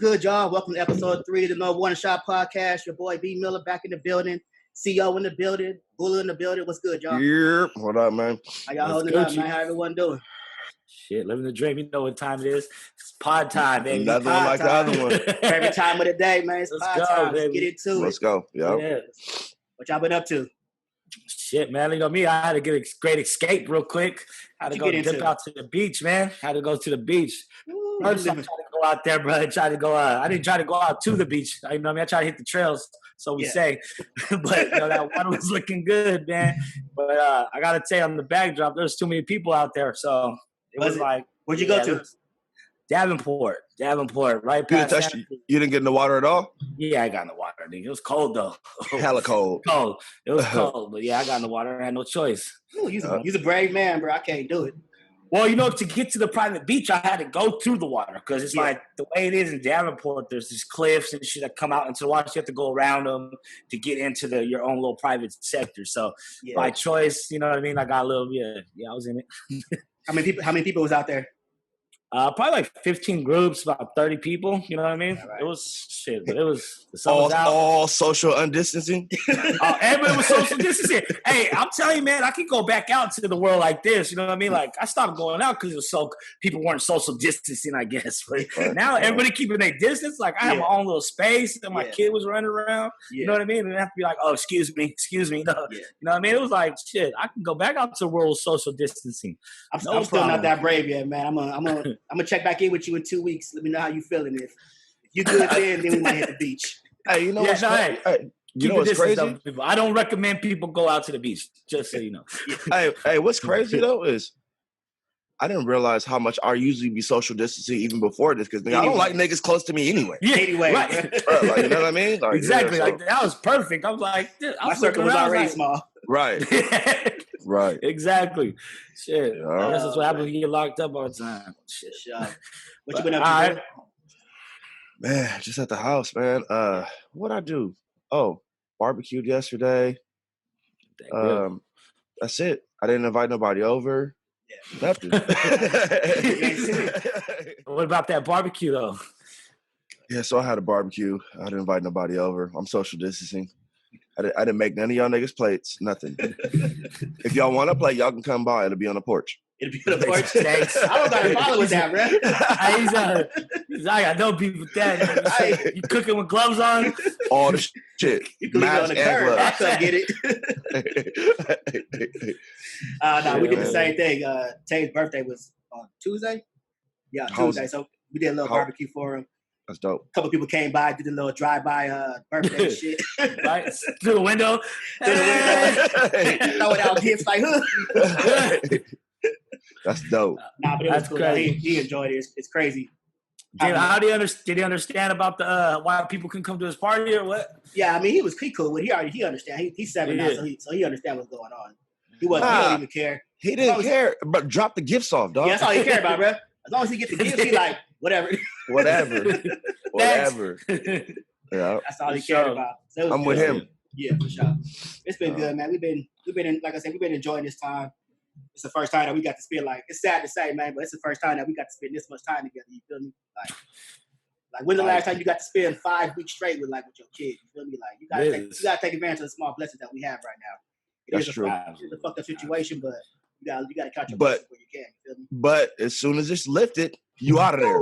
good, y'all? Welcome to episode 3 of the No One Shot Podcast. Your boy B Miller back in the building. CEO in the building. Buller in the building. What's good, y'all? Yep. What up, man? How y'all holding up, man? How everyone doing? Shit, living the dream. You know what time it is. It's pod time, baby. Nothing Pod like time. the other one. Favorite time of the day, man. It's Let's pod go, time. Let's baby. get into Let's it. go. Yep. Yeah. What y'all been up to? Shit, man. You know me. I had to get a great escape real quick. Had to go dip out to the beach, man. Had to go to the beach. First, I tried to go out there, bro. I didn't try to go out to the beach. You know what I mean? I tried to hit the trails, so we say. But you know, that one was looking good, man. But I got to tell you, on the backdrop, there's too many people out there. So it was like. Where'd you go to? Davenport, right past. You didn't get in the water at all? Yeah, I got in the water. It was cold though. Hella cold. It was cold, but yeah, I got in the water. I had no choice. Ooh, you're a brave man, bro. I can't do it. Well, you know, to get to the private beach, I had to go through the water because it's like the way it is in Davenport. There's these cliffs and shit that come out into the water. So you have to go around them to get into your own little private sector. So by choice, you know what I mean. I got a little, I was in it. How many people was out there? Probably like 15 groups, about 30 people. You know what I mean? Right. It was shit, but it was the sun was out. All social undistancing. Everybody was social distancing. Hey, I'm telling you, man, I can go back out to the world like this. You know what I mean? Like I stopped going out because it was people weren't social distancing, I guess. But now everybody keeping their distance. Like I have my own little space, and my kid was running around. You know what I mean? And I have to be like, oh, excuse me. No. You know what I mean? It was like shit. I can go back out to the world with social distancing. I'm still not that brave yet, man. I'm gonna check back in with you in 2 weeks. Let me know how you feeling. If you good then we might hit the beach. Hey, you know what's crazy? You know what's crazy? I don't recommend people go out to the beach, just so you know. Hey, what's crazy though is I didn't realize how much I usually be social distancing even before this because I don't like niggas close to me anyway. Yeah, anyway. Right. Like, you know what I mean? Like, exactly. Like that was perfect. I was like, my circle was already small. Right. Right. Exactly. Shit. I guess that's what happens when you get locked up all the time. Shit. What you been up to? Man, just at the house, man. What'd I do? Oh, barbecued yesterday. That's it. I didn't invite nobody over. Yeah. Nothing. What about that barbecue though? Yeah, so I had a barbecue. I didn't invite nobody over. I'm social distancing. I didn't make none of y'all niggas plates. Nothing. If y'all want to play, y'all can come by. It'll be on the porch. It'll be on the porch. Thanks. I don't got to follow with that, bro. I got no people with that. You cooking with gloves on? All the shit. You can leave it on the curb. I couldn't get it. We did the same thing. Tate's birthday was on Tuesday. Yeah, Tuesday. So we did a little barbecue for him. That's dope. A couple people came by, did a little drive-by birthday shit. Right? Through the window. Throwing out gifts like, That's dope. But it was cool. Crazy. He enjoyed it. It's crazy. Did he understand about the why people couldn't come to his party or what? Yeah, I mean, he was cool with it. He understand. He's 7 now, so he understand what's going on. He don't even care. He didn't care, but drop the gifts off, dog. Yeah, that's all he cared about, bro. As long as he gets the gifts, he like, whatever. Whatever. Yeah. That's all he cared about. So I'm with him. Yeah, for sure. It's been good, man. We've been like I said, we've been enjoying this time. It's the first time that we got to spend it's sad to say, man, but it's the first time that we got to spend this much time together. You feel me? Like when's the last time you got to spend 5 weeks straight with your kid? You feel me? Like you gotta take advantage of the small blessings that we have right now. That's true. It's a fucked up situation, but you gotta catch your blessings where you can. You feel me? But as soon as it's lifted, you out of there.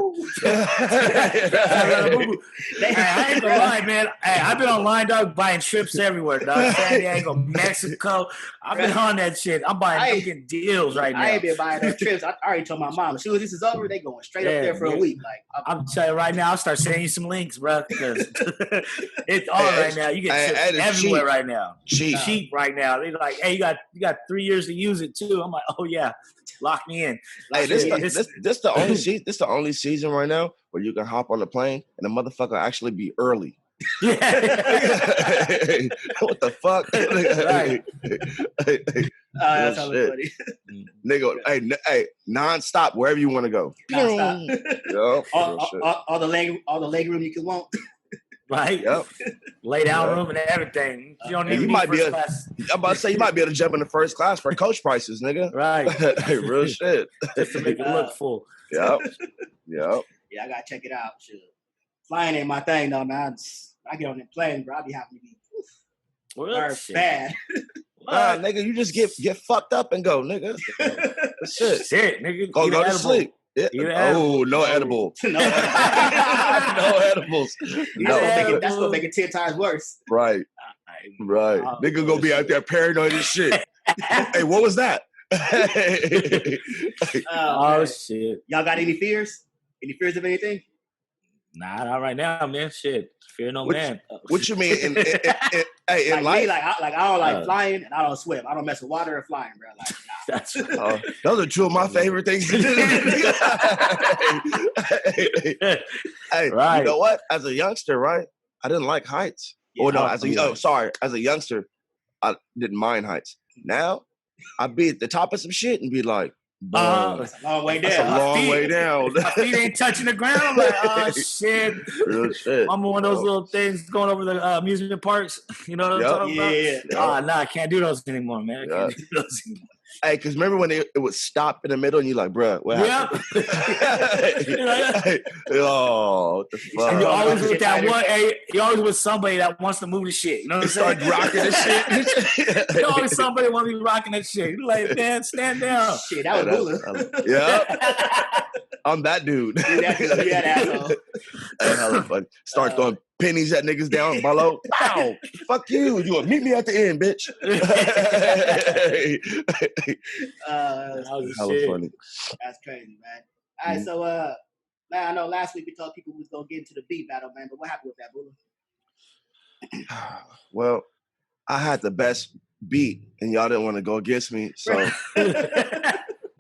I ain't gonna lie, man. Hey, I've been online, dog, buying trips everywhere, dog. San Diego, Mexico. I've been on that shit. I'm getting deals right now. I ain't been buying those trips. I already told my mom, as soon as this is over, they going straight up there for a week. Like I'm telling you right now, I'll start sending you some links, bro. Because it's on right now. You get trips everywhere right now. Cheap right now. They're like, hey, you got 3 years to use it too. I'm like, oh yeah. Lock me in. Hey, this the only season right now where you can hop on the plane and the motherfucker actually be early. Yeah. What the fuck? Right. That's how funny. Nigga, hey, non-stop wherever you want to go. Non-stop. All the leg room you can want. Right. Yep. Lay down room and everything. You don't need you might be class. I'm about to say you might be able to jump in the first class for coach prices, nigga. Right. Hey, real shit. Just to make it look full. Yep. Yeah, I gotta check it out. Sure. Flying ain't my thing though, man. I get on the plane, bro. I be having to be bad. Nigga, you just get fucked up and go, nigga. That's it. Shit, nigga. Go to sleep. Yeah. Oh, no edible. No edibles. That's gonna make it 10 times worse. Right. Nigga gonna be out there paranoid as shit. Hey, what was that? Shit. Y'all got any fears? Any fears of anything? Nah, not right now, man. Shit. Fear no man. What you mean? In like life? Me, I don't like flying and I don't swim. I don't mess with water or flying, bro. Like, nah. Those are two of my favorite things to do. Hey, right. You know what? As a youngster, right? I didn't like heights. Yeah, as a youngster, I didn't mind heights. Now, I'd be at the top of some shit and be like, it's a long way down. That's a long way down. My feet ain't touching the ground. I'm like, oh, shit. Real shit. I'm one of those little things going over the amusement parks. You know what I'm talking about? Yeah. Nah, I can't do those anymore, man. I can't do those anymore. Hey, because remember when it would stop in the middle and you're like, bruh, what happened? What the fuck? And you always with that one, you always with somebody that wants to move the shit. You know what I'm saying? Start rocking the shit. You always somebody want to be rocking that shit. You're like, man, stand down. Shit, that was Bula. Yeah. I'm that dude. Yeah, that asshole. That's hella funny. Start throwing pennies at niggas down below. Wow. Fuck you. You gonna meet me at the end, bitch. That was hella funny. That's crazy, man. All right, so man, I know last week we told people we was gonna get into the beat battle, man, but what happened with that, Bula? Well, I had the best beat and y'all didn't want to go against me, so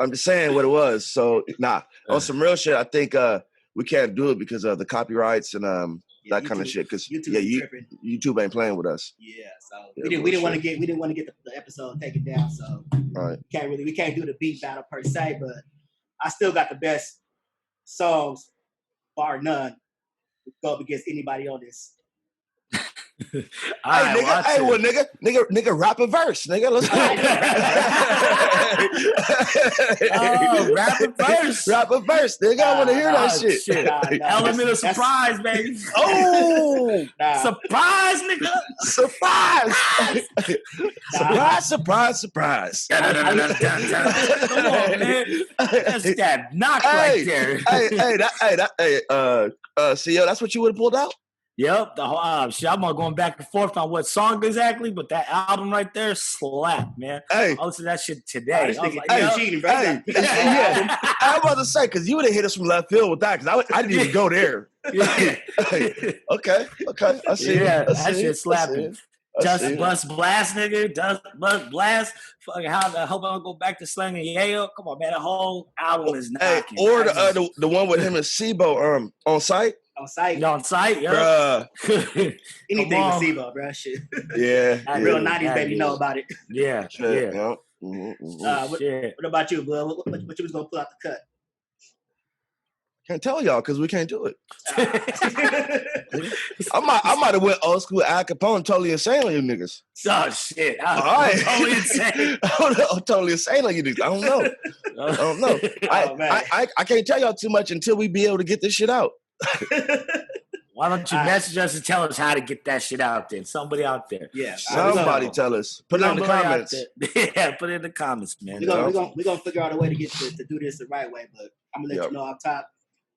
I'm just saying what it was. So on some real shit, I think we can't do it because of the copyrights and that kind of shit. Because YouTube ain't playing with us. Yeah, so we didn't want to get the episode taken down. So we can't do the beat battle per se. But I still got the best songs, bar none, to go up against anybody on this. Nigga, rap a verse, nigga. Let's go. Rap a verse. Rap a verse, nigga. I want to hear that shit. Element of surprise, baby. Surprise, nigga. Surprise. Surprise. Come on, man. That's that knock right there. CEO, that's what you would have pulled out? Yep, the whole shit. I'm going back and forth on what song exactly, but that album right there slapped, man. Hey, I listened to that shit today. I was like, cheating, right? I'm about to say because you would have hit us from left field with that because I didn't even go there. Okay, I see. Yeah, that shit slapping. Just Bust Blast, nigga. Just Bust Blast. Fucking how the hope I don't go back to slanging Yale. Come on, man. The whole album is knocking. Or the one with him and Sibo on site. On site, yeah. Bruh. Anything with Sibo, bruh. Shit. Yeah. Real 90s baby know about it. Yeah. Shit, yeah. What about you, Bud? What you was gonna pull out the cut? Can't tell y'all because we can't do it. I might have went old school Al Capone, totally insane on you niggas. Oh shit! Totally insane. I'm totally insane on you niggas. I don't know. I can't tell y'all too much until we be able to get this shit out. Why don't you message us and tell us how to get that shit out there? Somebody out there. Yeah. Somebody tell us. Put it in the comments. Yeah, put it in the comments, man. We're gonna figure out a way to do this the right way, but I'm gonna let you know up top.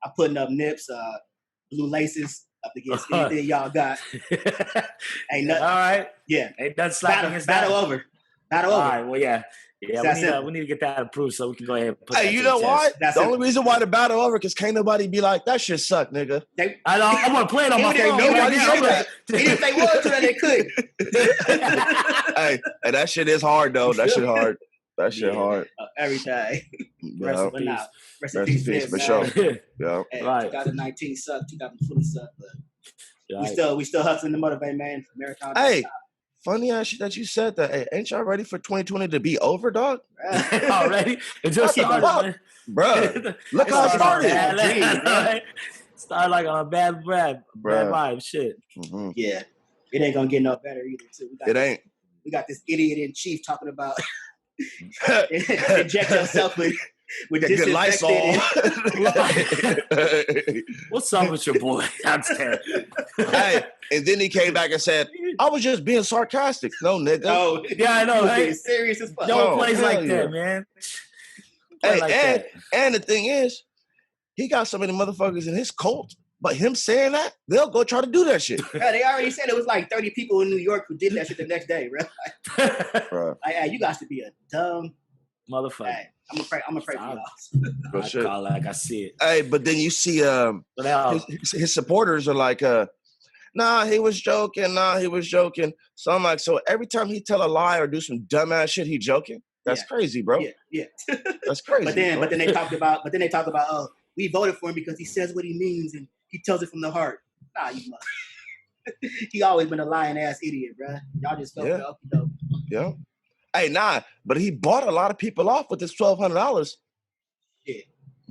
I'm putting up nips, blue laces up against anything y'all got. Ain't nothing. All right. Yeah. Ain't nothing slapping against that. Battle over. All right. Well, yeah. Yeah, we need to get that approved so we can go ahead and put that. Hey, you know what? The only reason why the battle over because can't nobody be like, that shit suck, nigga. I want to play it on my phone. Nobody say that. Even if they wanted to, they could. Hey, that shit is hard, though. That shit hard. That shit hard. Every day. Rest in peace, for sure. Yeah. Hey, right. 2019 sucked. 2020 sucked, but we still hustling to motivate, man. Marathon. Hey. Funny ass shit that you said that. Hey, ain't y'all ready for 2020 to be over, dog? Already? It just started, bro. Look how it started. Started like on a bad vibe shit. Mm-hmm. Yeah, it ain't gonna get no better either. Too. Ain't. We got this idiot in chief talking about inject yourself with with good Lysol. What's up with your boy? Hey, and then he came back and said, I was just being sarcastic. No, nigga. Oh, yeah, I know. Hey, serious as fuck. Don't plays like that, man. Hey, and the thing is, he got so many motherfuckers in his cult, but him saying that, they'll go try to do that shit. Yeah, they already said it was like 30 people in New York who did that shit the next day, bro. Like, hey, you guys to be a dumb motherfucker. Hey, I'm gonna pray for y'all. I call it like I see it. Hey, but then you see his supporters are like, nah, he was joking. So I'm like, so every time he tell a lie or do some dumbass shit, he joking? That's crazy, bro. Yeah. That's crazy. But then they talk about, oh, we voted for him because he says what he means and he tells it from the heart. Nah, you must. He always been a lying ass idiot, bro. Y'all just felt it. Yeah. Hey, nah, but he bought a lot of people off with this $1,200. Yeah.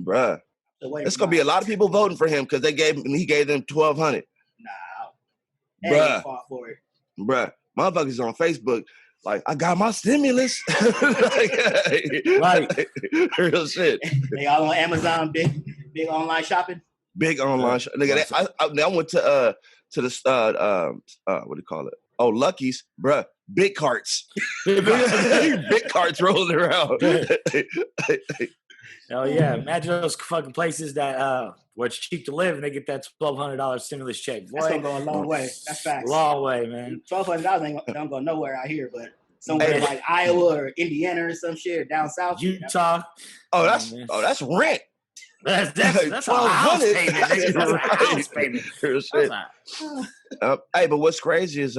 Bruh. It's gonna be a lot of people voting for him because he gave them $1,200. Nah. Bruh. Fought for it. Bruh. Motherfuckers on Facebook, like, I got my stimulus. Right. Real shit. They all on Amazon, big online shopping. Big online shopping. Nigga, I went to the what do you call it? Oh, Lucky's, bruh. Big carts. Big carts rolling around. Oh yeah. Imagine those fucking places that where it's cheap to live and they get that $1,200 stimulus check. Boy, that's gonna go a long way. That's facts. Long way, man. $1,200 don't go nowhere out here, but somewhere like Iowa or Indiana or some shit, or down south. Utah. That's rent. That's a house payment. That's a house payment. Hey, but what's crazy is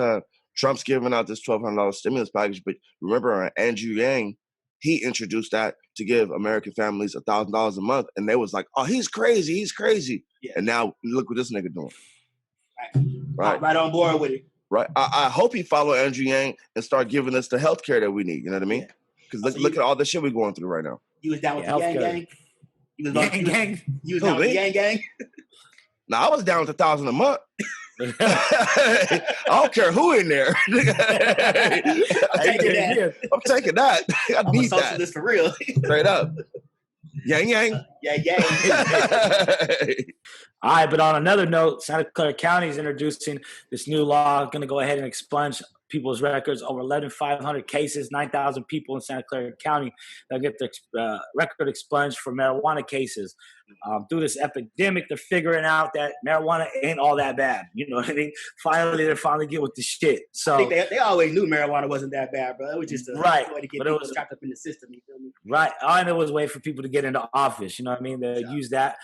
Trump's giving out this $1,200 stimulus package, but remember Andrew Yang, he introduced that to give American families $1,000 a month, and they was like, "Oh, he's crazy." Yeah. And now look what this nigga doing. Right on board with it. Right. I hope he follow Andrew Yang and start giving us the healthcare that we need. You know what I mean? Because look at all the shit we're going through right now. You was down with the Yang Gang? You was down with the Yang Gang? Nah, I was down with $1,000 a month. I don't care who in there. I'm taking that. I need that. I'm a socialist for real. Straight up. Yang. Yang. All right, but on another note, Santa Clara County is introducing this new law, going to go ahead and expunge people's records. Over 11,500 cases, 9,000 people in Santa Clara County that get their record expunged for marijuana cases. Through this epidemic, they're figuring out that marijuana ain't all that bad. You know what I mean? They're finally get with the shit. So I think they always knew marijuana wasn't that bad, bro. It was just a way to get people trapped up in the system. You feel me? Right. All I know was a way for people to get into office. You know what I mean? They'll use that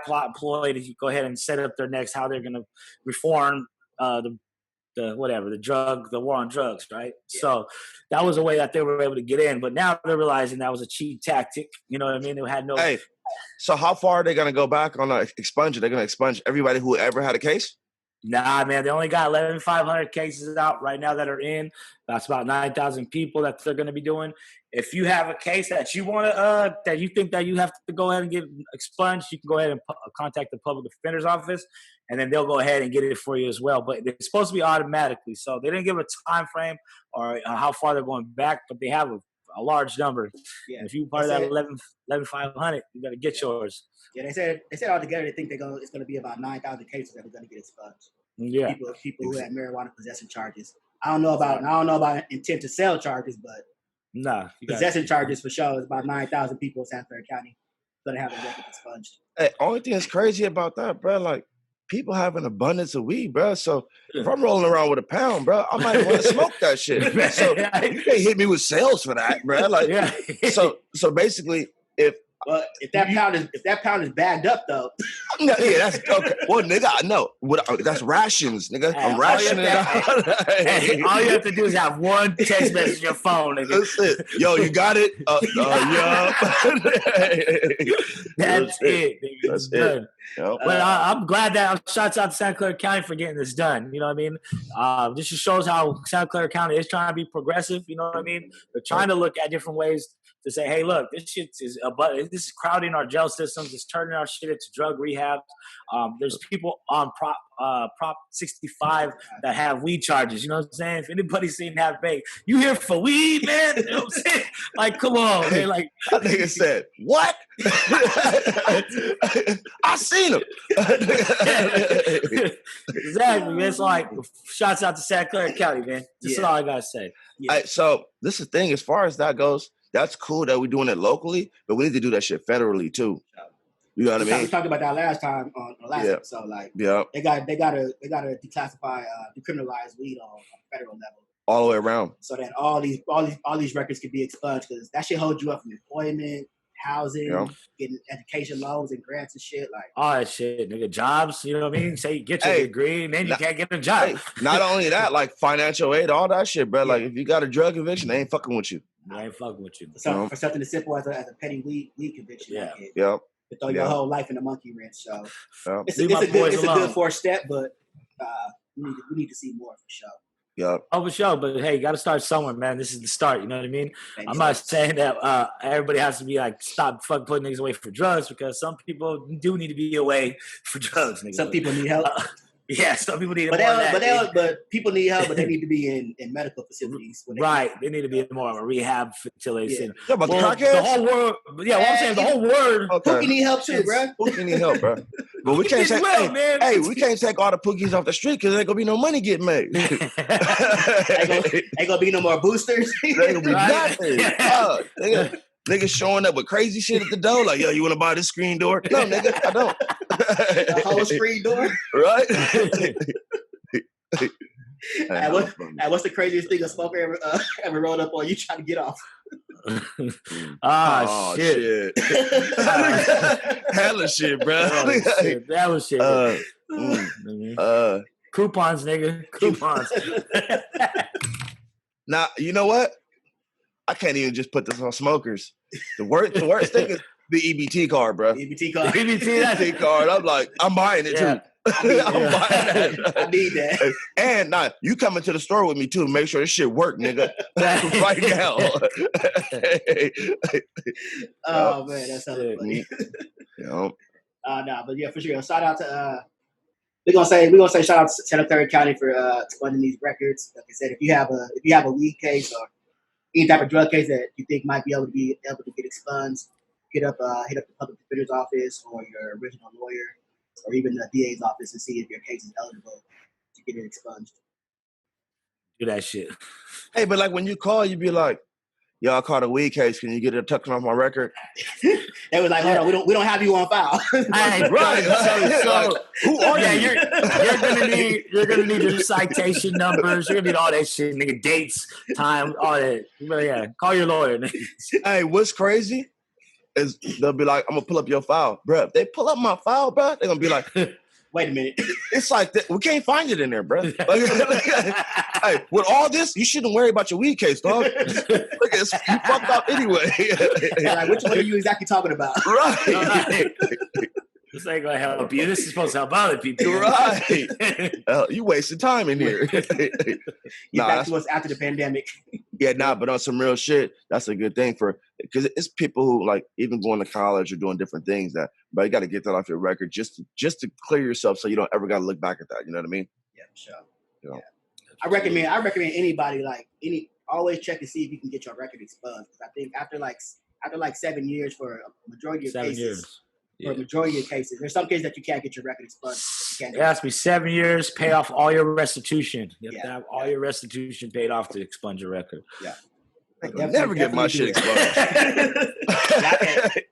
plot ploy to go ahead and set up their next how they're going to reform the war on drugs, right? Yeah. So that was a way that they were able to get in. But now they're realizing that was a cheap tactic. You know what I mean? They had no. Hey, so how far are they going to go back on expunging? They're going to expunge everybody who ever had a case? Nah, man. They only got 11,500 cases out right now that are in. That's about 9,000 people that they're going to be doing. If you have a case that you want to, that you think that you have to go ahead and get expunged, you can go ahead and contact the public defender's office, and then they'll go ahead and get it for you as well. But it's supposed to be automatically. So they didn't give a time frame or how far they're going back, but they have a large number. Yeah. If you're part of that 11,500, you got to get yours. Yeah, they said altogether they think it's going to be about 9,000 cases that are going to get expunged. Yeah, people who had marijuana possession charges. I don't know about intent to sell charges, but possession charges for sure is about 9,000 people in Santa Clara County going to have their record expunged. Hey, only thing that's crazy about that, bro, like people have an abundance of weed, bro. So if I'm rolling around with a pound, bro, I might want to smoke that shit. So you can't hit me with sales for that, bro. Like, so basically, if that pound is bagged up though. That's okay. Well, nigga, I know. That's rations, nigga. I'm rationing it out. All you have to do is have one text message on your phone, nigga. That's it. Yo, you got it? Yeah. That's it, nigga. That's it. Yep. But I'm glad that shouts out to Santa Clara County for getting this done. You know what I mean? This just shows how Santa Clara County is trying to be progressive. You know what I mean? They're trying to look at different ways to say, hey, look, this is crowding our jail systems. It's turning our shit into drug rehab. rehabs. There's people on Prop 65 that have weed charges. You know what I'm saying? If anybody's seen Half Baked, you here for weed, man? You know what I'm saying? Like, come on, man. Like, that nigga said, what? I seen him. Exactly, man. So, like, shouts out to Santa Clara County, man. That's all I gotta say. Yeah. Right, so this is the thing. As far as that goes, that's cool that we're doing it locally, but we need to do that shit federally too. You know what I mean? We talked about that last time on the last episode. Like, they gotta declassify, decriminalize weed on a federal level, all the way around, so that all these records can be expunged, because that shit holds you up from employment, housing, getting education loans and grants and shit. Like all that shit, nigga. Jobs, you know what I mean? Say you get your degree, and then you can't get a job. Hey, not only that, like financial aid, all that shit, bro. Like if you got a drug conviction, they ain't fucking with you. They ain't fucking with you. So, for something as simple as a petty weed conviction, to throw your whole life in a monkey wrench. So it's a good first step, but we need to see more for sure. Yeah. Oh, for sure. But hey, you got to start somewhere, man. This is the start. You know what I mean? I'm not saying that everybody has to be like, stop fucking putting niggas away for drugs, because some people do need to be away for drugs. Niggas. Some people need help. Some people need but people need help, but they need to be in medical facilities. They need to be more of a rehab facility. Yeah, but the whole world. Yeah, what I'm saying, the whole world. Pookie need help too, bro. Pookie need help, bro. But we can't take. We can't take all the Pookies off the street, because there ain't gonna be no money getting made. ain't gonna be no more boosters. There ain't gonna be nothing. Niggas showing up with crazy shit at the door, like, yo, you want to buy this screen door? No, nigga, I don't. The whole screen door? Right? What's the craziest thing a smoker ever rolled up on you trying to get off? Shit. Hella shit, bro. Hella shit. Coupons, nigga. Coupons. Now, you know what? I can't even just put this on smokers. The worst thing is the EBT card, bro. EBT card. I'm like, I'm buying it too. I'm buying that. I need that. And you come into the store with me too. Make sure this shit work, nigga. Right now. Oh man, that's hella funny. But yeah, for sure. Shout out to we're gonna say shout out to Santa Clara County for expunging these records. Like I said, if you have a weed case or any type of drug case that you think might be able to get expunged, hit up the public defender's office or your original lawyer or even the DA's office and see if your case is eligible to get it expunged. Do that shit. Hey, but like when you call, you be like, "Yo, I caught a weed case. Can you get it tucked off my record?" They was like, "Hold on, we don't have you on file." Right. So who are you? You're gonna need your citation numbers. You're gonna need all that shit, nigga. Dates, time, all that. But yeah, call your lawyer. Nigga. Hey, what's crazy is they'll be like, "I'm gonna pull up your file, bro." If they pull up my file, bro, they're gonna be like, "Wait a minute." It's like that. We can't find it in there, bro. Hey, with all this, you shouldn't worry about your weed case, dog. Look, you fucked up anyway. Like, which one are you exactly talking about? Right. This ain't gonna help you. This is supposed to help other people. Right. You wasting time in here. Back to us after the pandemic. But on some real shit, that's a good thing because it's people who like even going to college or doing different things but you got to get that off your record just to clear yourself so you don't ever got to look back at that. You know what I mean? Yeah, for sure. You know? I recommend anybody always check to see if you can get your record expunged. Because I think after 7 years for a majority of cases. For a majority of cases. There's some cases that you can't get your record expunged. It has to be 7 years, pay off all your restitution. You have to have all your restitution paid off to expunge your record. Yeah. I'll never get my shit expunged.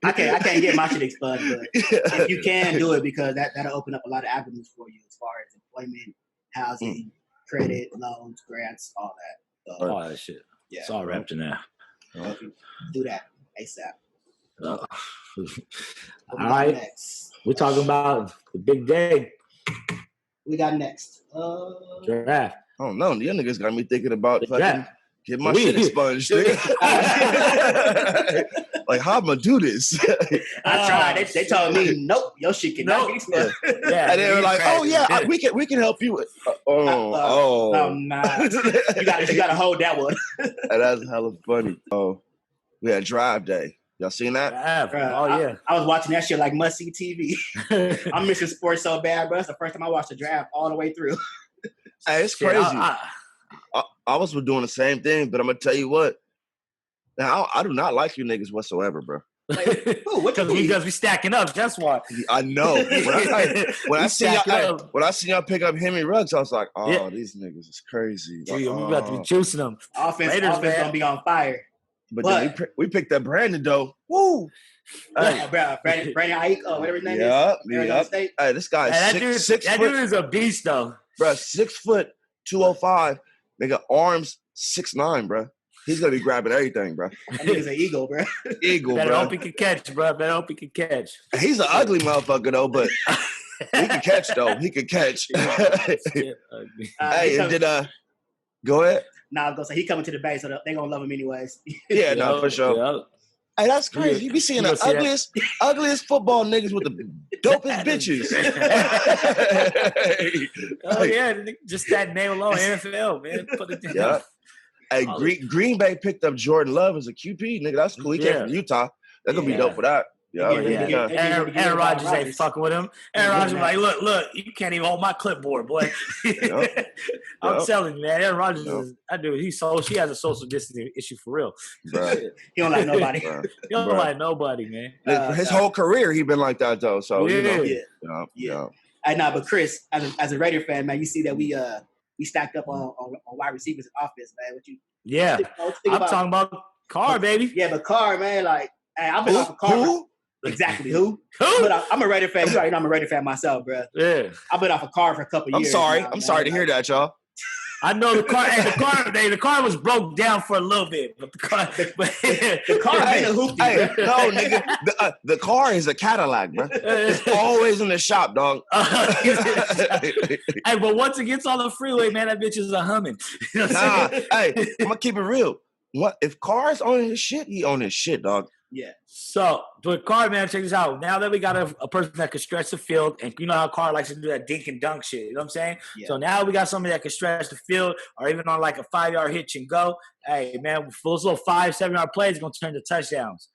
I can't get my shit expunged, but if you can do it, because that'll open up a lot of avenues for you as far as employment, housing, credit, loans, grants, all that. So, all that shit. Yeah. It's all wrapped in there. Do that ASAP. All right. We're talking about the big day. We got next. Draft. Oh no, you niggas got me thinking about fucking get my shit expunged. Like, how am I gonna do this? I tried. They told me, nope, your shit cannot get expunged. And they were like, oh yeah, we can help you. Nah. You gotta hold that one. And that's hella funny. Oh, we had drive day. Y'all seen that? Yeah. I was watching that shit like must-see TV. I'm missing sports so bad, bro. It's the first time I watched the draft all the way through. Hey, it's crazy. I was doing the same thing, but I'm gonna tell you what. Now I do not like you niggas whatsoever, bro. Because we stacking up. That's why. I know. When I seen y'all pick up Henry Ruggs, I was like, these niggas is crazy. Like, we about to be juicing them. Offense gonna be on fire. But then we picked up Brandon though. Woo! Brandon Ayuk, whatever his name is. Arizona State. Hey, this guy is six foot. That dude is a beast though. Bro, 6 foot, 205. Nigga, arms 6'9", bro. He's gonna be grabbing everything, bro. That nigga's an eagle, bro. Better hope he can catch, bro. Better hope he can catch. He's an ugly motherfucker though, but he can catch though. He can catch. Hey, and did go ahead? Nah, I was gonna say he coming to the Bay, so they gonna love him anyways. Yeah, no, for sure. Yeah. Hey, that's crazy. You be seeing the ugliest football niggas with the dopest bitches. Just that name alone, NFL, man. Put it down. Yeah. Hey, Green Bay picked up Jordan Love as a QP, nigga. That's cool. He came from Utah. That's gonna be dope for that. Aaron Rodgers ain't fucking with him. Aaron Rodgers like, look, you can't even hold my clipboard, boy. I'm telling you, man. Aaron Rodgers he has a social distancing issue for real. He don't like nobody. He don't like nobody, man. His whole career, he been like that though. So But Chris, as a Raider fan, man, you see that we stacked up on wide receivers and offense, man. What you? Yeah, I'm talking about Carr, baby. Yeah, but Carr, man, like, hey, I've been off of Carr. Who? Exactly who? I'm a Raider fan. You already know I'm a Raider fan myself, bro. Yeah, I've been off of Carr for a couple years. I'm sorry to hear that, y'all. I know the car was broke down for a little bit, but the car ain't a hoopty. Hey, no, nigga, the car is a Cadillac, bro. It's always in the shop, dog. Hey, but once it gets on the freeway, man, that bitch is a humming. You know hey, I'm gonna keep it real. What if Carr's owning his shit? He own his shit, dog. Yeah. So, with Carr, man, check this out. Now that we got a person that can stretch the field, and you know how Carr likes to do that dink and dunk shit, you know what I'm saying? Yeah. So now we got somebody that can stretch the field, or even on like a 5-yard hitch and go. Hey, man, those little 5-7-yard plays are going to turn to touchdowns.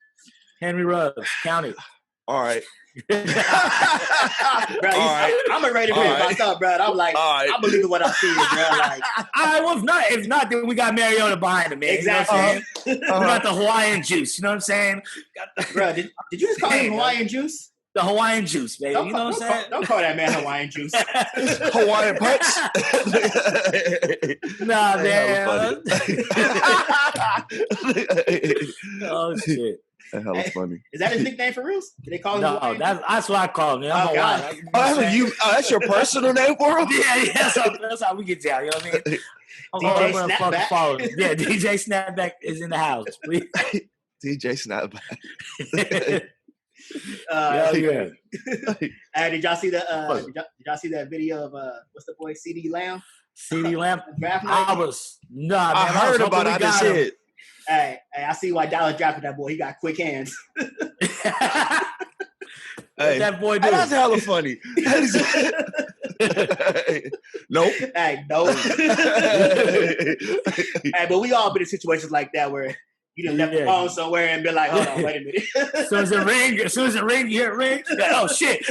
Henry Ruggs, count it. All right. Bro, I'm a Raider fan myself, bro. I'm like, I believe in what I see, bro. Like, if not, then we got Mariota behind him, man. Exactly. You know what I'm saying? We got the Hawaiian juice. You know what I'm saying? Bro, did you just call him Hawaiian juice? The Hawaiian juice, baby. You know what I'm saying? Don't call that man Hawaiian juice. Hawaiian punch? Nah, man. Oh, shit. That hell is funny. Is that his nickname for real? Did they call him? No, that's what I call him. Man. That's your personal name for him? Yeah. That's how we get down. You know what I mean? DJ Snapback. Yeah, DJ Snapback is in the house. Please. DJ Snapback. Hey, did y'all see that video of what's the boy CD Lamb? CD Lamb. Draft night? I heard about it. I didn't see it. Hey, I see why Dallas drafted that boy. He got quick hands. Hey, that boy do? Hey, that's hella funny. Nope. Hey, nope. Hey, but we all been in situations like that where you done left the phone somewhere and be like, hold on, wait a minute. As soon as it ring, you hear it ring. Like, oh shit!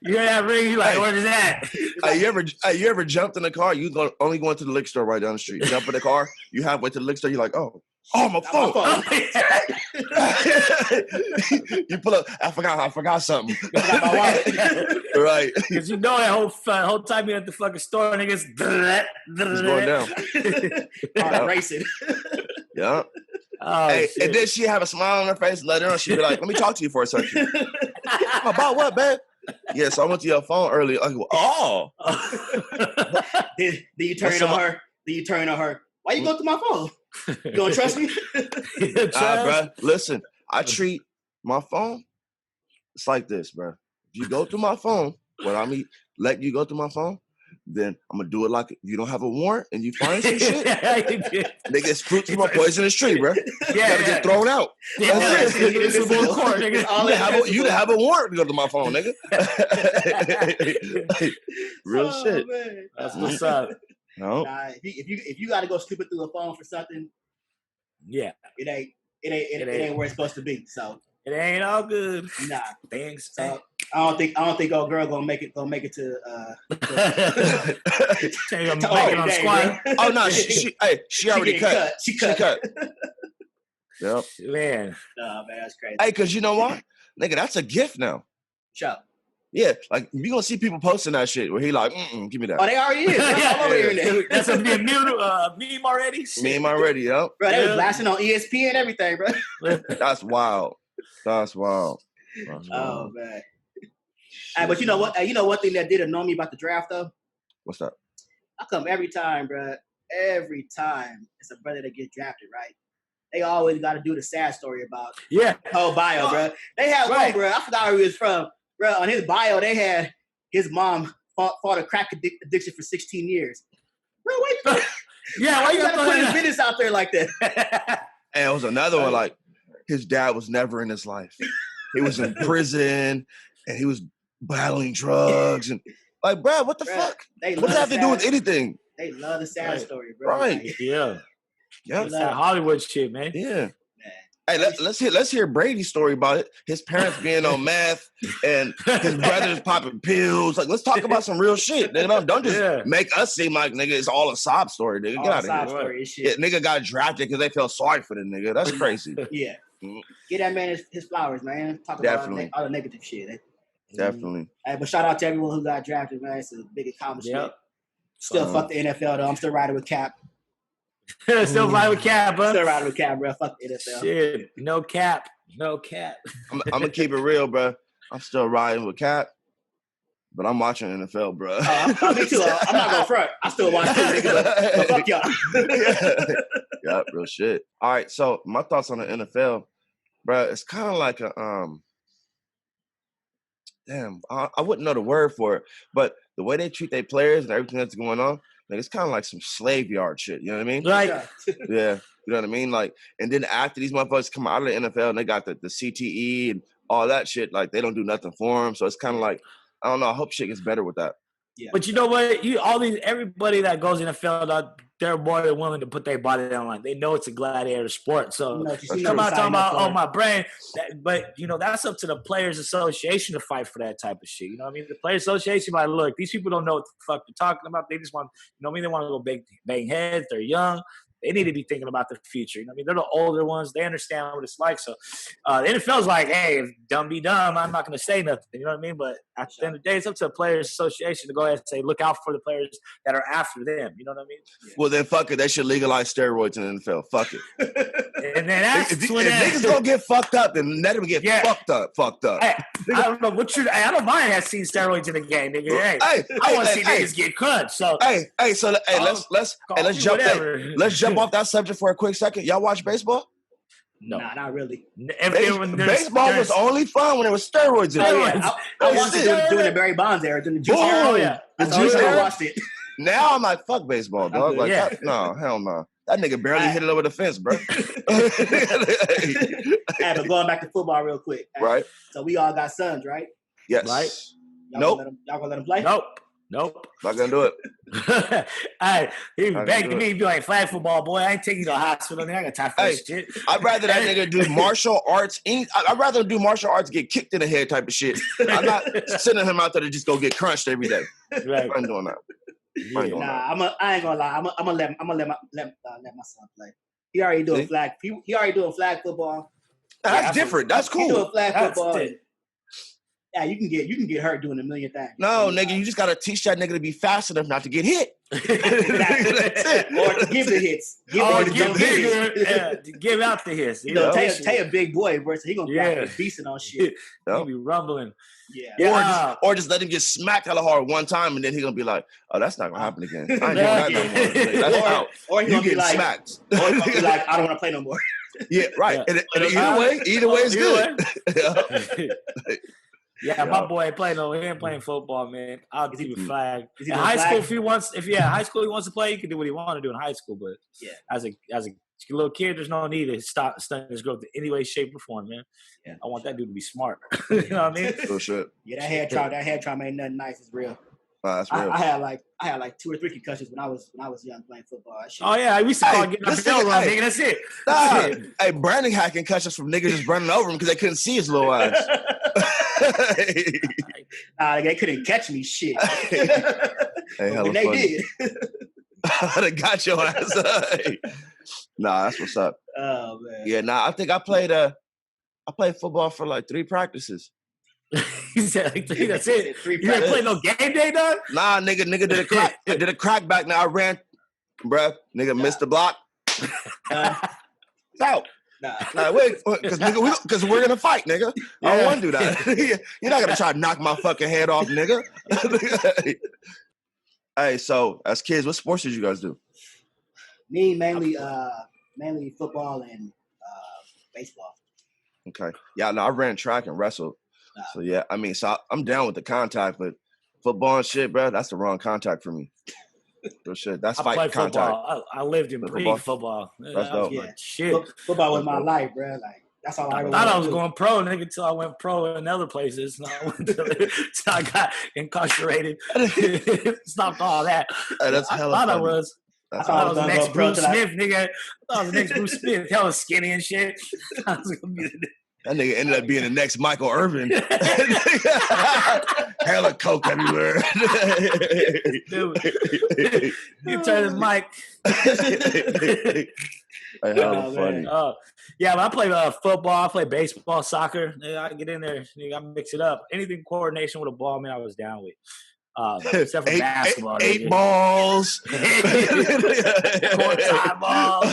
You hear that ring? You like, where is that? You ever jumped in the car? You only going to the liquor store right down the street. You jump in the car. You halfway to the liquor store. You're like, oh, my phone. You pull up. I forgot something. I forgot my wallet. Right. Because you know that whole time you're at the fucking store, niggas. It's going down. Racing. Yeah. Oh, hey, and then she have a smile on her face. Later on, she'd be like, "Let me talk to you for a second." About what, babe? Yeah, so I went to your phone earlier. I go, oh. Did you turn on her? Why you go through my phone? You don't trust me? Bro, listen, I treat my phone. It's like this, bro. If you go through my phone, let you go through my phone, then I'm gonna do it like you don't have a warrant and you find some shit. They get fruits from a poisonous tree, bro. You gotta get thrown out. You have a warrant to go to my phone, nigga. Real shit. Man. That's what's up. No. If you got to go stupid through a phone for something, yeah, it ain't. it ain't where it's supposed to be. So it ain't all good. Nah, things. So I don't think old girl gonna make it to. Make it on squad. Oh no, she already cut. She cut. Yep. Man. Nah, man, that's crazy. Hey, cause you know what, nigga, that's a gift now. Sure. Yeah, like you gonna see people posting that shit where he like, give me that. Oh, they already is. That's all over the internet. That's a meme already. Meme already, yep. Bro, they was blasting on ESPN and everything, bro. That's wild. Oh man. Hey, but you know what? You know one thing that did annoy me about the draft though? What's that? I come every time, bro. Every time it's a brother that gets drafted, right? They always got to do the sad story about whole bio, bro. They have one, bro. I forgot where he was from. Bro, on his bio, they had his mom fought a crack addiction for 16 years. Bro, wait. Why you gotta put his business out there like that? And it was another one like his dad was never in his life. He was in prison and he was battling drugs and like, bro, what the fuck? What does that have to do with anything? They love the sad story, bro. Right? Like, yeah. It's that Hollywood shit, man. Yeah. Hey, let's hear Brady's story about it. His parents being on meth and his brothers popping pills. Like, let's talk about some real shit. Nigga, don't just make us seem like nigga it's all a sob story. Nigga, get out of here. Story and shit. Nigga got drafted because they felt sorry for the nigga. That's crazy. Yeah, get that man his flowers, man. Talk about all the negative shit. Definitely. Hey, but shout out to everyone who got drafted, man. It's a big accomplishment. Yep. Still fuck the NFL though. I'm still riding with Cap. Still riding with Cap, bro. Still riding with Cap, bro. Fuck the NFL. Shit, no cap. I'm gonna keep it real, bro. I'm still riding with Cap, but I'm watching NFL, bro. Me too. I'm not going front. I still watch this nigga, but fuck y'all. Yeah, real shit. All right, so my thoughts on the NFL, bro. It's kind of like a damn. I wouldn't know the word for it, but the way they treat their players and everything that's going on. Like, it's kind of like some slave yard shit. You know what I mean? Right. Yeah. You know what I mean? Like, and then after these motherfuckers come out of the NFL and they got the CTE and all that shit, like, they don't do nothing for them. So it's kind of like, I don't know. I hope shit gets better with that. Yeah. But you know what? Everybody that goes in the field, they're more than willing to put their body on line. They know it's a gladiator sport. So come out talking about, my brain. But, that's up to the Players Association to fight for that type of shit. You know what I mean? The Players Association might look, these people don't know what the fuck they're talking about. They just want, they want to go bang heads. They're young. They need to be thinking about the future. You know what I mean? They're the older ones. They understand what it's like. So the NFL's like, hey, if dumb be dumb, I'm not going to say nothing. You know what I mean? But at the end of the day, it's up to the Players Association to go ahead and say, look out for the players that are after them. You know what I mean? Yeah. Well, then fuck it. They should legalize steroids in the NFL. Fuck it. And then that's if niggas going to get fucked up, then let them get fucked up. Hey, I don't know what I don't mind having seen steroids in the game, nigga. Hey, I want to see niggas get crunched. So let's jump off that subject for a quick second. Y'all watch baseball? No, not really. Baseball was only fun when there was steroids in it. I watched it during the Barry Bonds era, during the juice era. Oh, yeah. That's the only time I watched it. Now I'm like, fuck baseball, dog. Like, no, hell no. That nigga barely hit it over the fence, bro. Hey, but going back to football real quick. Right. So we all got sons, right? Yes. Right? Y'all gonna let them play? Nope. Not gonna do it. Hey, he begged me, he'd be like, flag football, boy. I ain't taking you to the hospital. I got time for this shit. I'd rather that nigga do martial arts. I'd rather do martial arts, get kicked in the head type of shit. I'm not sending him out there to just go get crunched every day. Right. I'm doing that. I ain't gonna lie. I'm gonna let my son play. He already doing flag. He already doing flag football. That's different. That's cool. He doing flag football. Yeah, you can get hurt doing a million things. No, nigga, you just gotta teach that nigga to be fast enough not to get hit. That's it. Or to give the hits. Give out the hits. Tay a big boy, bro. So he gonna be beasting on shit. He'll be rumbling. Yeah. Or just let him get smacked hella hard one time, and then he gonna be like, "Oh, that's not gonna happen again. I ain't doing that no more. That's out." Or he gonna be like, smacked. Or he gonna be like, "I don't want to play no more." Yeah, right. Yeah. And either way is good. Yeah, my boy ain't playing he ain't playing football, man. I'll keep a flag. In high school, if he wants to play, he can do what he wants to do in high school. But as a little kid, there's no need to stop stunting his growth in any way, shape, or form, man. Yeah, I want that dude to be smart. You know what I mean? Oh shit. Yeah, that head trauma ain't nothing nice. It's real. That's real. I had like 2 or 3 concussions when I was young playing football. Oh yeah, we used to call it getting a bell run, nigga. That's it. Hey, Brandon had concussions from niggas just running over him because they couldn't see his little eyes. They couldn't catch me, shit. When they did. They got your ass. Nah, that's what's up. Oh man. Yeah, I think I played football for like 3 practices. He said like 3, that's it. 3 You ain't play no game day, dog? Nah, nigga did a crack. I did a crack back. Now I ran, bruh. Nigga missed the block. Out. Nah, wait, because we're gonna fight, nigga. I don't want to do that. You're not gonna try to knock my fucking head off, nigga. Hey, so as kids, what sports did you guys do? Me mainly football and baseball. Okay, yeah, no, I ran track and wrestled. So yeah, I mean, I'm down with the contact, but football and shit, bro, that's the wrong contact for me. So shit, that's fight contact. I lived in football. That's dope. Yeah. Shit. Football was my life, bro. Like that's all I ever thought I was going pro, nigga, until I went pro in other places. Until I got incarcerated. Stopped all that. Hey, that's hella I thought funny. I was. I thought I was the next Bruce Smith, nigga. I was the next Bruce Smith. Hella skinny and shit. I was gonna be that nigga ended up being the next Michael Irvin. Hella coke everywhere. You turn his mic. Hella funny. Yeah, but I play football. I play baseball, soccer. I get in there. I mix it up. Anything coordination with a ball, man, I was down with. Except for basketball. 8 balls. Court-side balls.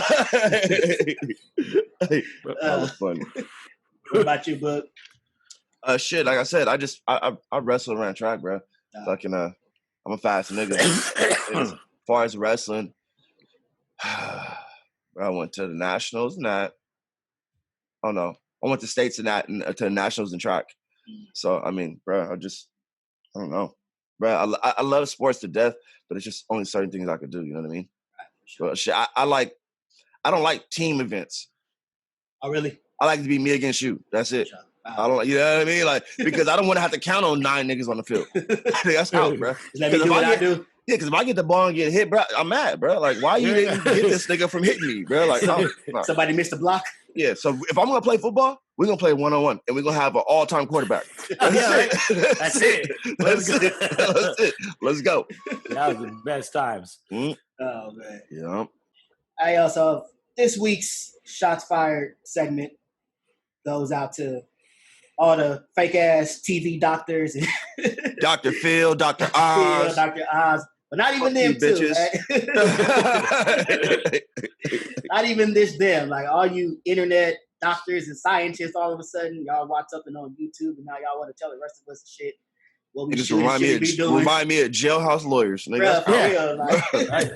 That was funny. What about you, Book? Shit, like I said, I wrestle around track, bro. Fucking I'm a fast nigga. As far as wrestling, I went to the nationals and that. Oh no, I went to states and that, and to the nationals and track. So I mean, bro, I don't know, bro. I love sports to death, but it's just only certain things I could do. You know what I mean? But shit, I don't like team events. Oh really? I like to be me against you. That's it. I don't, you know what I mean? Like, because I don't want to have to count on 9 niggas on the field. That's out, bro. Let me do what I do. Yeah, because if I get the ball and get hit, bro, I'm mad, bro. Like, why you didn't get this nigga from hitting me, bro? Like, no. Somebody missed the block. Yeah, so if I'm gonna play football, we're gonna play 1-on-1, and we're gonna have an all-time quarterback. That's it. That's it. Let's go. That was the best times. Mm-hmm. Oh man. Yeah. I also this week's Shots Fired segment goes out to all the fake ass TV doctors, Dr. Phil, Dr. Oz, Dr. Oz, but not even them too. Right? Not even them. Like all you internet doctors and scientists, all of a sudden y'all watch something on YouTube and now y'all want to tell the rest of us shit. What we remind me of jailhouse lawyers. Bruh, for real. Like,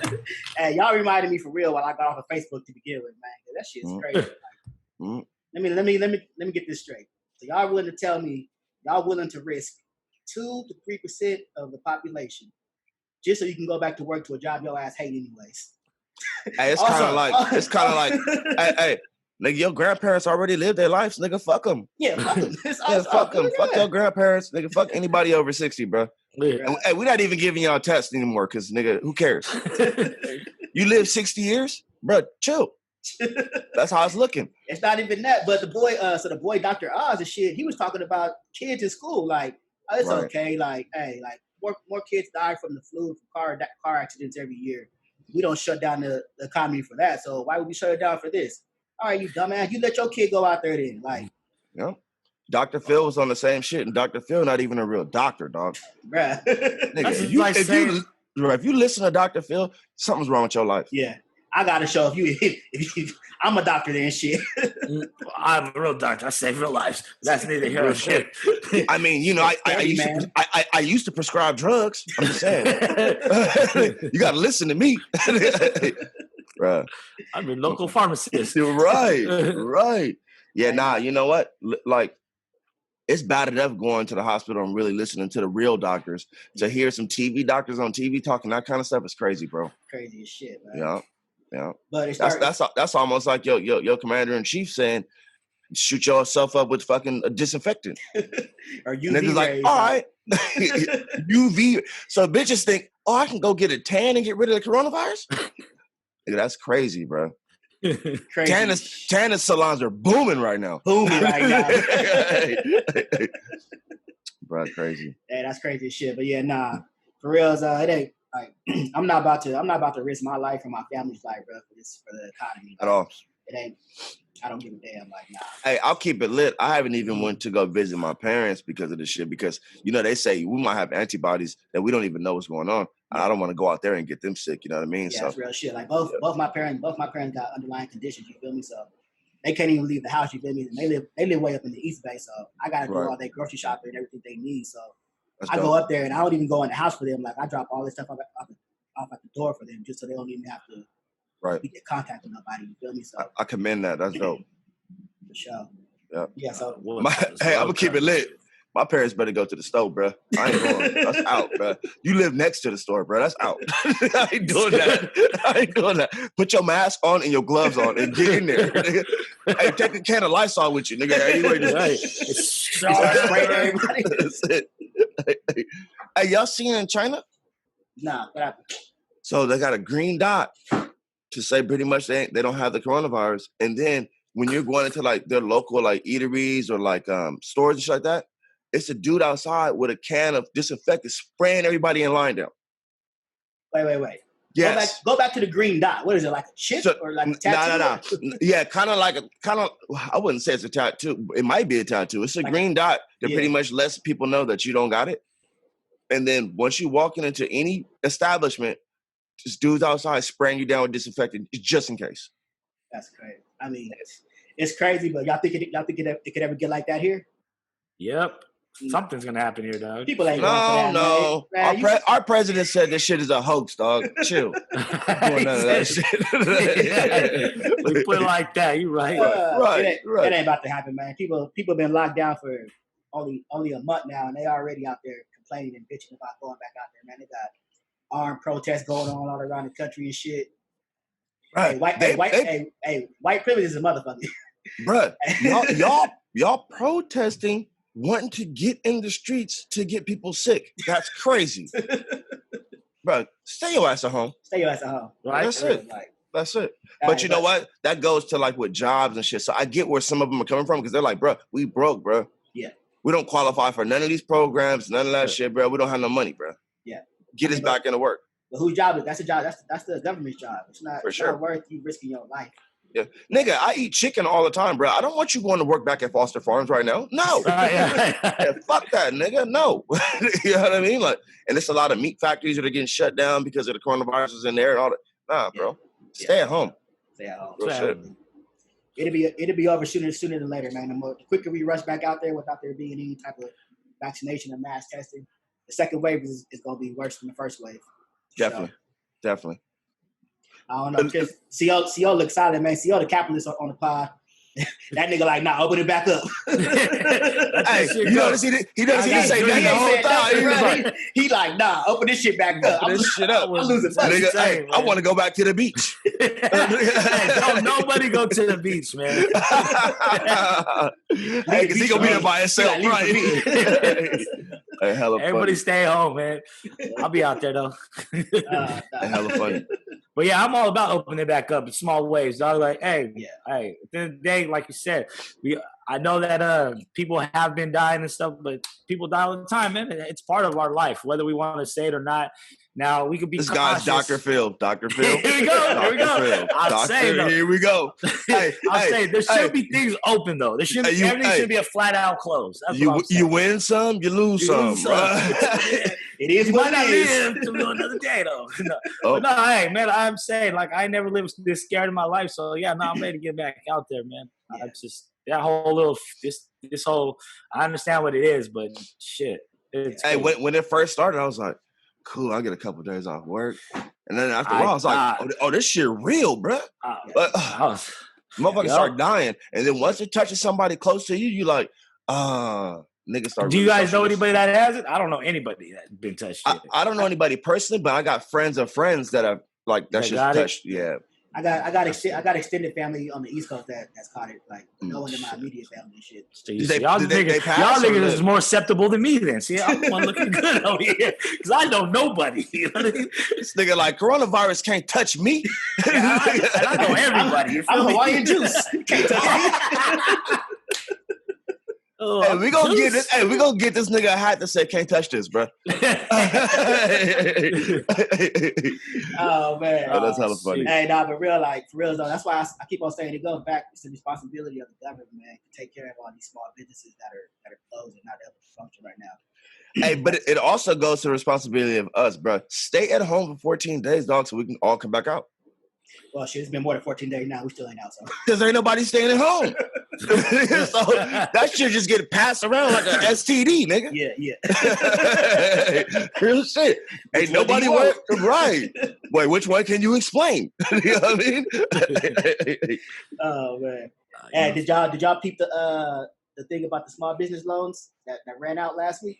hey, y'all reminded me for real while I got off of Facebook to begin with, man. That shit's crazy. Like, let me get this straight. So y'all willing to tell me y'all willing to risk 2 to 3% of the population just so you can go back to work to a job your ass hate anyways? Hey, it's kind of like, hey, nigga, your grandparents already lived their lives, nigga. Fuck them. Yeah, fuck them. Fuck them. Fuck your grandparents, nigga. Fuck anybody over 60, bro. Yeah. And we're not even giving y'all tests anymore, cause nigga, who cares? You live 60 years, bro. Chill. That's how it's looking. It's not even that, but the boy Dr. Oz and shit, he was talking about kids in school. Like, oh, it's okay. Like, hey, like more kids die from the flu, from car accidents every year. We don't shut down the economy for that. So why would we shut it down for this? All right, you dumbass. You let your kid go out there then. Like, yeah. Dr. Phil was on the same shit, and Dr. Phil not even a real doctor, dog. Bruh. Nigga, if you listen to Dr. Phil, something's wrong with your life. Yeah. I gotta show if you I'm a doctor then shit. I'm a real doctor. I save real lives. That's neither here nor there. I mean, you know, I used to prescribe drugs. I'm just saying. You gotta listen to me. Right. I'm a local pharmacist. Right. Yeah, nah, you know what? Like, it's bad enough going to the hospital and really listening to the real doctors. To hear some TV doctors on TV talking that kind of stuff is crazy, bro. Crazy as shit, man. Yeah. Yeah, but that's almost like your commander in chief saying, "Shoot yourself up with fucking a disinfectant." Or UV niggas rays, like, all right, UV. So bitches think, oh, I can go get a tan and get rid of the coronavirus? Nigga, that's crazy, bro. Crazy. Tanning salons are booming right now. Booming right now. Bro, crazy. Hey, that's crazy as shit. But yeah, nah. For real, it ain't like I'm not about to risk my life or my family's life, bro, for the economy. At all. It ain't. I don't give a damn. Like, nah. Hey, I'll keep it lit. I haven't even went to go visit my parents because of this shit. Because they say we might have antibodies that we don't even know what's going on. I don't want to go out there and get them sick. You know what I mean? Yeah, that's real shit. Like both my parents got underlying conditions. You feel me? So they can't even leave the house. You feel me? And they live way up in the East Bay, so I gotta do all their grocery shopping and everything they need. So I go up there and I don't even go in the house for them. Like I drop all this stuff off at the door for them, just so they don't even have to be in contact with nobody. You feel me? So I commend that. That's dope. For sure. Yeah. So hey, I'm gonna keep it lit. My parents better go to the store, bro. I ain't going. That's out, bro. You live next to the store, bro. That's out. I ain't doing that. Put your mask on and your gloves on and get in there. Hey, take a can of Lysol with you, nigga. Anyway, That's it. Hey, y'all seen it in China? Nah, what happened? So they got a green dot to say pretty much they don't have the coronavirus. And then when you're going into like their local like eateries or like stores and shit like that, it's a dude outside with a can of disinfectant spraying everybody in line down. Wait. Yes. Go back to the green dot. What is it, like a chip or like a tattoo? No. Yeah, kind of, I wouldn't say it's a tattoo. It might be a tattoo. It's a like green dot that pretty much lets people know that you don't got it. And then once you walk into any establishment, this dude's outside spraying you down with disinfectant just in case. That's crazy. I mean, it's crazy, but y'all think it could ever get like that here? Yep. Something's gonna happen here, dog. People ain't going for that, man, our president said this shit is a hoax, dog. Chill. Doing none of that shit. We put it like that. You right. Right. It ain't about to happen, man. People been locked down for only a month now, and they already out there complaining and bitching about going back out there, man. They got armed protests going on all around the country and shit. Right. White privilege is a motherfucker. Bruh, y'all protesting, wanting to get in the streets to get people sick. That's crazy. Bruh, stay your ass at home. Right? That's it. But you know what? That goes to like with jobs and shit. So I get where some of them are coming from because they're like, bruh, we broke, bruh. Yeah. We don't qualify for none of these programs, none of that shit, bruh. We don't have no money, bruh. Yeah. Get us back into work. But whose job is that's a job? That's the government's job. It's not worth you risking your life. Yeah, nigga, I eat chicken all the time, bro. I don't want you going to work back at Foster Farms right now. No, fuck that, nigga. No, you know what I mean? Like, and it's a lot of meat factories that are getting shut down because of the coronavirus is in there and all that. Nah, bro, stay at home. Stay at home. Real shit. It'll be over sooner than later, man. The quicker we rush back out there without there being any type of vaccination or mass testing, the second wave is going to be worse than the first wave. Definitely. I don't know, because CO looks solid, man. CO the capitalist on the pod. That nigga like, nah, open it back up. Hey, you notice he didn't say that the whole time. He like, nah, open this shit back up. I'm losing money. Hey, I want to go back to the beach. Don't nobody go to the beach, man. Hey, because he gonna be there by himself, right? Everybody stay home, man. I'll be out there though. Hella funny. But yeah, I'm all about opening it back up in small ways. I was like, hey, at the end of the day, like you said, I know that people have been dying and stuff, but people die all the time, man. It's part of our life, whether we want to say it or not. Now we could be. This guy's Dr. Phil. Dr. Phil. Here we go. Here we go. I'll say there should be things open though. There should everything should be a flat out close. You win some, you lose some. It is what it is. To another day though. But no, hey man, I'm saying like I never lived this scared in my life, so yeah, no, I'm ready to get back out there, man. I just that whole little this whole I understand what it is, but shit. Hey, when it first started, I was like, cool, I'll get a couple of days off work. And then after a while, I was like, oh, this shit real, bro. Motherfuckers start dying. And then once it touches somebody close to you, you like, niggas start. Do you guys know anybody that has it? I don't know anybody that's been touched yet. I don't know anybody personally, but I got friends of friends that have like that shit touched. Yeah. I got extended family on the East Coast that's caught it. Like no one in my immediate family and shit. Y'all niggas is more acceptable than me then. See, I'm the one looking good over here because I know nobody. You know what I mean? This nigga like coronavirus can't touch me. I know everybody. I'm Hawaiian juice. Can't touch me. Hey, we gonna get this. Hey, we gonna get this nigga a hat that say "Can't touch this," bro. Oh man, that's hella funny. Hey, nah, but for real though, that's why I keep on saying it goes back. It's the responsibility of the government, man, to take care of all these small businesses that are closed and not able to function right now. Hey, but it also goes to the responsibility of us, bro. Stay at home for 14 days, dog, so we can all come back out. Well, shit, it's been more than 14 days now. We still ain't out, so. Because ain't nobody staying at home. So that shit just get passed around like an STD, nigga. Yeah. Real shit. Ain't nobody work. Right. Wait, which one can you explain? You know what I mean? Oh, man. Hey, did y'all peep the thing about the small business loans that ran out last week?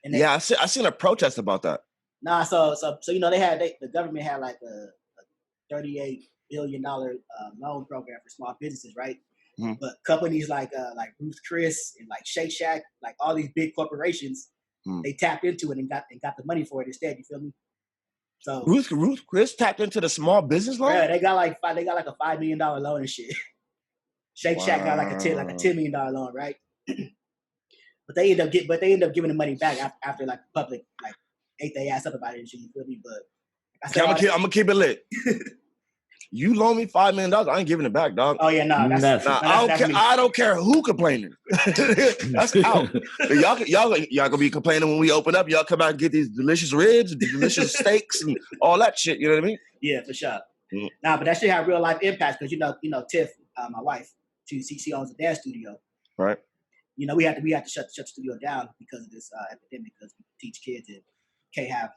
And I seen a protest about that. Nah, so you know the government had like a $38 billion loan program for small businesses, right? Mm-hmm. But companies like Ruth Chris and like Shake Shack, like all these big corporations, they tapped into it and got the money for it instead. You feel me? So Ruth Chris tapped into the small business loan. Yeah, they got like a $5 million loan and shit. Shake Shack got like a $10 million loan, right? But they end up giving the money back after like the public like ate their ass up about it and shit. You feel me? But I'm gonna keep it lit. You loan me $5 million, I ain't giving it back, dog. Oh yeah, no, I don't care who complaining. That's out. Y'all gonna be complaining when we open up. Y'all come out and get these delicious ribs, delicious steaks, and all that shit. You know what I mean? Yeah, for sure. Mm. Nah, but that shit had real life impacts because you know Tiff, my wife, she owns a dance studio. Right. You know we had to shut the studio down because of this epidemic because we teach kids and can't have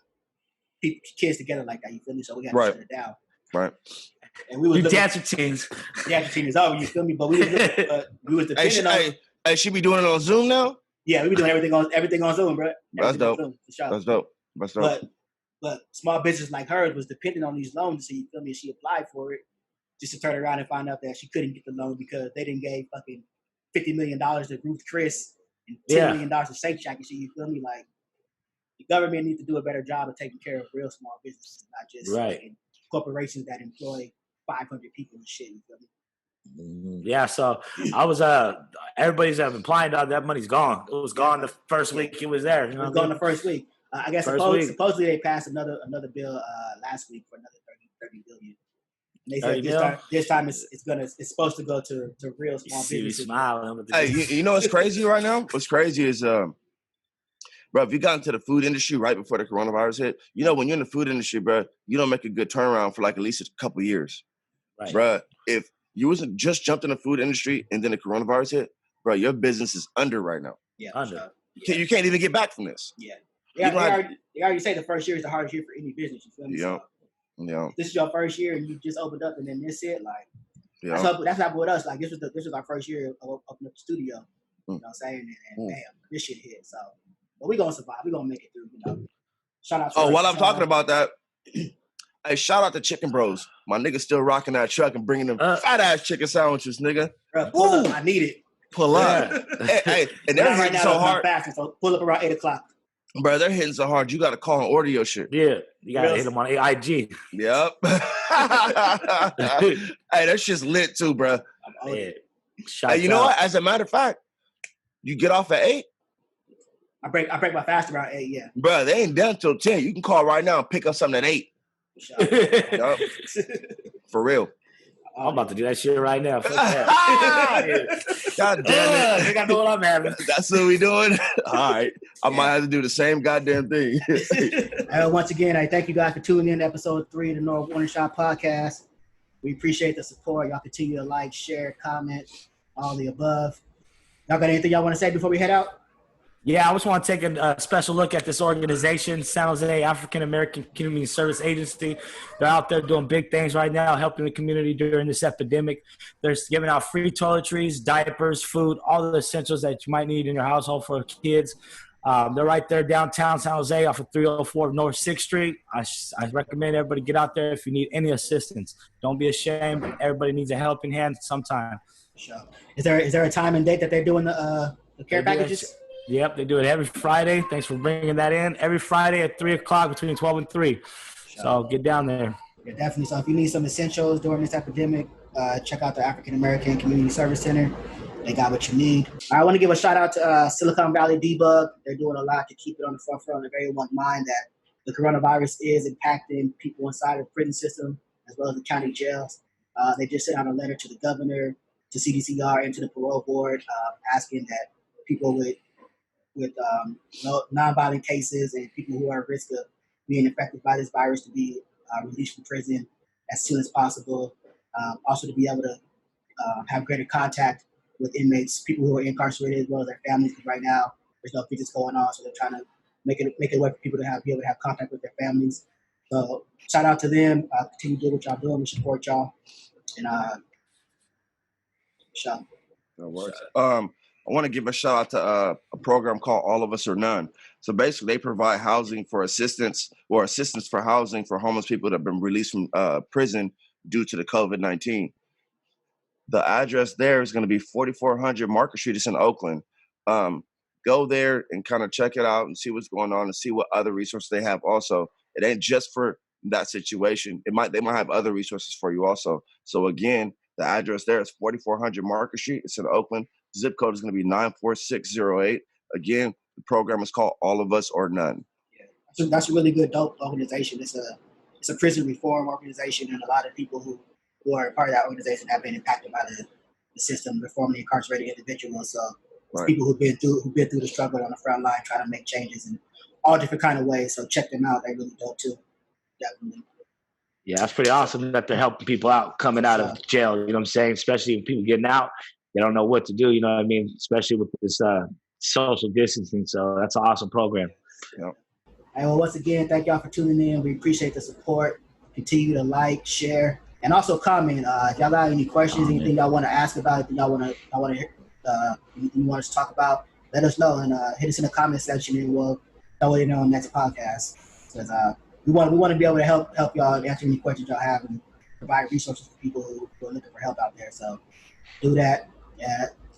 kids together like that. You feel me? So we had to shut it down. Right. And we was dance routines. Dance routine is over. You feel me? But we was depending on. Hey, she be doing it on Zoom now. Yeah, we be doing everything on Zoom, bro. That's dope. That's dope. But small business like hers was dependent on these loans. So you feel me? She applied for it just to turn around and find out that she couldn't get the loan because they didn't give fucking $50 million to Ruth Chris and $10 million to Shake Shack and shit. You feel me? Like the government needs to do a better job of taking care of real small businesses, not just corporations that employ 500 people and shit. You feel me? Yeah, so I was everybody's implying that money's gone. It was gone the first week it was there. You know it was gone the first week. I guess supposedly they passed another bill last week for another 30 billion. And they said this time it's supposed to go to real small businesses. Hey, you know what's crazy right now? What's crazy is bro, if you got into the food industry right before the coronavirus hit, you know when you're in the food industry, bro, you don't make a good turnaround for like at least a couple of years. Right. Bro, if you wasn't just jumped in the food industry and then the coronavirus hit, bro, your business is under right now. Yeah, under. You can't even get back from this. Yeah. They already say the first year is the hardest year for any business. You feel me? Yeah. So, yeah. This is your first year and you just opened up and then this it. Like, that's not with us. Like, this was our first year of opening up the studio. You know what I'm saying? And bam, this shit hit. So, but we gonna survive. We gonna make it through. You know. Shout out. While I'm talking about that. Hey, shout out to Chicken Bros. My nigga still rocking that truck and bringing them fat ass chicken sandwiches, nigga. Bro, pull up. I need it. Pull up. Hey, and they're hitting so hard. So pull up around 8:00. Bro, they're hitting so hard. You got to call and order your shit. Yeah, you got to hit them on IG. Yep. Hey, that shit's lit too, bro. Yeah. Hey, you know what? As a matter of fact, you get off at 8. I break my fast around 8. Yeah. Bro, they ain't done till 10. You can call right now and pick up something at 8. Yep. For real. I'm about to do that shit right now. Fuck that. God damn it. I know what I'm having. That's what we doing? All right. I might have to do the same goddamn thing. Once again, I thank you guys for tuning in to episode 3 of the North Warning Shot podcast. We appreciate the support. Y'all continue to like, share, comment, all the above. Y'all got anything y'all want to say before we head out? Yeah, I just want to take a special look at this organization, San Jose African American Community Service Agency. They're out there doing big things right now, helping the community during this epidemic. They're giving out free toiletries, diapers, food, all the essentials that you might need in your household for kids. They're right there downtown San Jose off of 304 North 6th Street. I recommend everybody get out there if you need any assistance. Don't be ashamed. Everybody needs a helping hand sometime. Sure. Is there a time and date that they're doing the care packages? Yep, they do it every Friday. Thanks for bringing that in. Every Friday at 3 o'clock between 12 and 3. Sure. So get down there. Yeah, definitely. So if you need some essentials during this epidemic, check out the African American Community Service Center. They got what you need. I want to give a shout out to Silicon Valley Debug. They're doing a lot to keep it on the forefront of everyone's mind that the coronavirus is impacting people inside of the prison system as well as the county jails. They just sent out a letter to the governor, to CDCR, and to the parole board asking that people with nonviolent cases and people who are at risk of being infected by this virus to be released from prison as soon as possible. Also to be able to have greater contact with inmates, people who are incarcerated as well as their families, because right now there's no visits going on, so they're trying to make it work for people to be able to have contact with their families. So shout out to them. Continue to do what y'all doing. We support y'all. And shout. That works. I want to give a shout out to a program called All of Us or None. So basically, they provide housing for assistance for housing for homeless people that have been released from prison due to the COVID-19. The address there is going to be 4400 Market Street. It's in Oakland. Go there and kind of check it out and see what's going on and see what other resources they have. Also, it ain't just for that situation. They might have other resources for you also. So again, the address there is 4400 Market Street. It's in Oakland. Zip code is going to be 94608. Again, the program is called All of Us or None. Yeah, that's a really good, dope organization. It's a prison reform organization, and a lot of people who are part of that organization have been impacted by the system, reforming incarcerated individuals. So it's people who've been through the struggle on the front line, trying to make changes in all different kind of ways. So check them out; they're really dope too. Definitely. Yeah, that's pretty awesome that they're helping people out coming out of jail. You know what I'm saying? Especially people getting out, they don't know what to do. You know what I mean? Especially with this social distancing. So that's an awesome program. Yep. And well, once again, thank y'all for tuning in. We appreciate the support. Continue to like, share, and also comment. If y'all got any questions, anything y'all want to ask about, anything y'all want to hear, anything you want us to talk about, let us know and hit us in the comment section, and we'll throw it in on the next podcast. Because we want to be able to help y'all answer any questions y'all have and provide resources for people who are looking for help out there. So do that.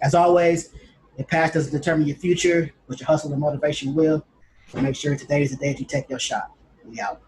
As always, the past doesn't determine your future, but your hustle and motivation will. So make sure today is the day that you take your shot. We out.